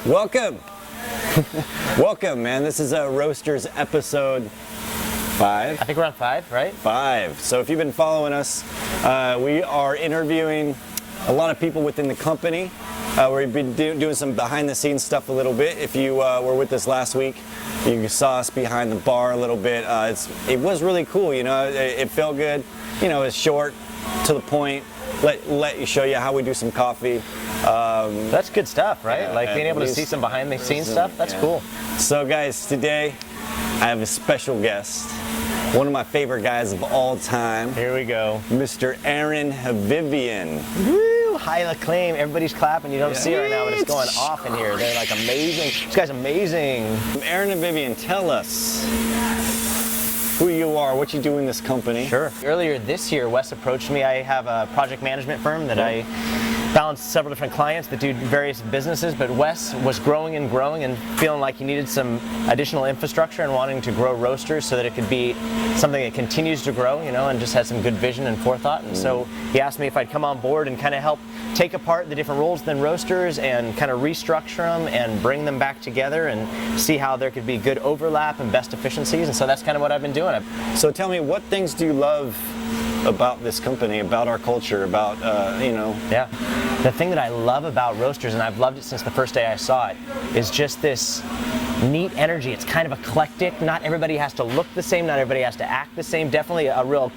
Welcome. Welcome, man. This is Roasters episode 5. I think we're on 5, right? 5. So if you've been following us, we are interviewing a lot of people within the company. We've been doing some behind the scenes stuff a little bit. If you were with us last week, you saw us behind the bar a little bit. It was really cool, you know, it felt good. You know, it's short, to the point, let you show you how we do some coffee. That's good stuff, right? Yeah, like being able to see some behind the scenes stuff, that's cool. So guys, today I have a special guest. One of my favorite guys of all time. Here we go. Mr. Aaron Hovivian. Woo! High acclaim. Everybody's clapping. You don't see it right now, but it's going off in here. They're like amazing. This guy's amazing. Aaron Hovivian, tell us who you are, what you do in this company. Sure. Earlier this year, Wes approached me. I have a project management firm that I balance several different clients that do various businesses, but Wes was growing and feeling like he needed some additional infrastructure and wanting to grow Roasters so that it could be something that continues to grow, you know, and just had some good vision and forethought. And so he asked me if I'd come on board and kind of help take apart the different roles within Roasters and kind of restructure them and bring them back together and see how there could be good overlap and best efficiencies. And so that's kind of what I've been doing. So tell me, what things do you love about this company, about our culture, about, you know? Yeah. The thing that I love about Roasters, and I've loved it since the first day I saw it, is just this neat energy. It's kind of eclectic. Not everybody has to look the same. Not everybody has to act the same. Definitely a real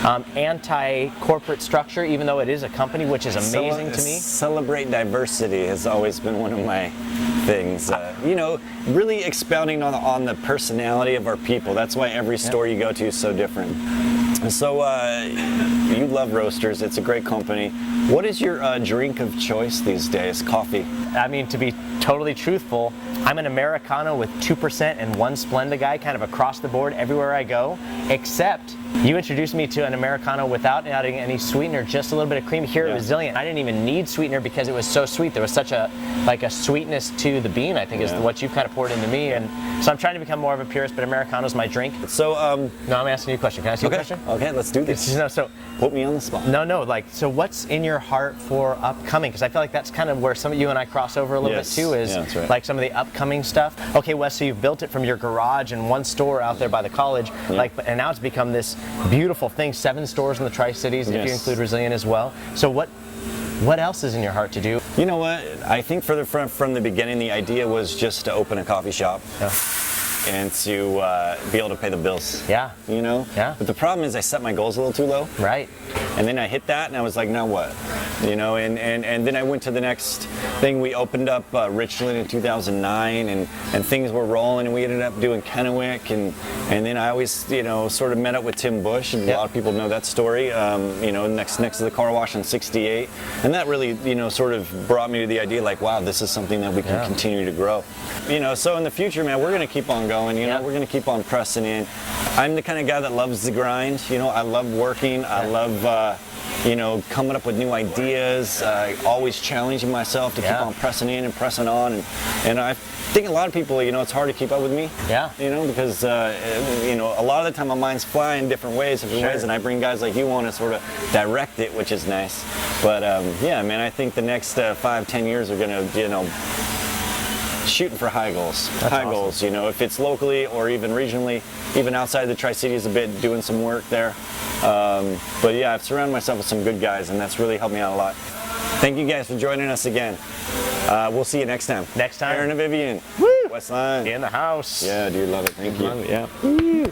anti-corporate structure, even though it is a company, which is amazing to me. Celebrate diversity has always been one of my things. You know, really expounding on the personality of our people. That's why every store you go to is so different. So you love Roasters. It's a great company. What is your drink of choice these days? Coffee? I mean, to be totally truthful, I'm an Americano with 2% and 1 Splenda guy, kind of across the board everywhere I go, except you introduced me to an Americano without adding any sweetener, just a little bit of cream. Here at Resilient, I didn't even need sweetener because it was so sweet. There was such a sweetness to the bean, I think, is what you've kind of poured into me. And so I'm trying to become more of a purist, but Americano's my drink. So, no, I'm asking you a question. Can I ask you a question? Okay, let's do this. No, so put me on the spot. No, like, so what's in your heart for upcoming? Because I feel like that's kind of where some of you and I cross over a little bit too, is like some of the upcoming stuff. Okay, Wes, so you've built it from your garage and 1 store out there by the college, and now it's become this beautiful thing, 7 stores in the Tri-Cities, if you include Resilient as well. So what else is in your heart to do? You know what? I think from the beginning, the idea was just to open a coffee shop. And to be able to pay the bills. Yeah. You know? Yeah. But the problem is I set my goals a little too low. Right. And then I hit that and I was like, now what? You know, and then I went to the next thing. We opened up Richland in 2009 and things were rolling, and we ended up doing Kennewick, and then I always, you know, sort of met up with Tim Bush, and a lot of people know that story, you know, next to the car wash on 68. And that really, you know, sort of brought me to the idea like, wow, this is something that we can continue to grow. You know, so in the future, man, we're going to keep on going, you know, we're going to keep on pressing in. I'm the kind of guy that loves the grind, you know, I love working, I love, you know, coming up with new ideas, always challenging myself to keep on pressing in and pressing on, and I think a lot of people, you know, it's hard to keep up with me, you know, because, you know, a lot of the time my mind's flying different ways, and I bring guys like you on to sort of direct it, which is nice. But yeah, man, I think the next 5-10 years are going to, you know, shooting for high goals. High goals, you know, if it's locally or even regionally, even outside the Tri-Cities a bit, doing some work there. But yeah, I've surrounded myself with some good guys, and that's really helped me out a lot. Thank you guys for joining us again. We'll see you next time. Next time. Aaron Hovivian. Woo! Westline. In the house. Yeah, dude, love it. Thank you. Yeah.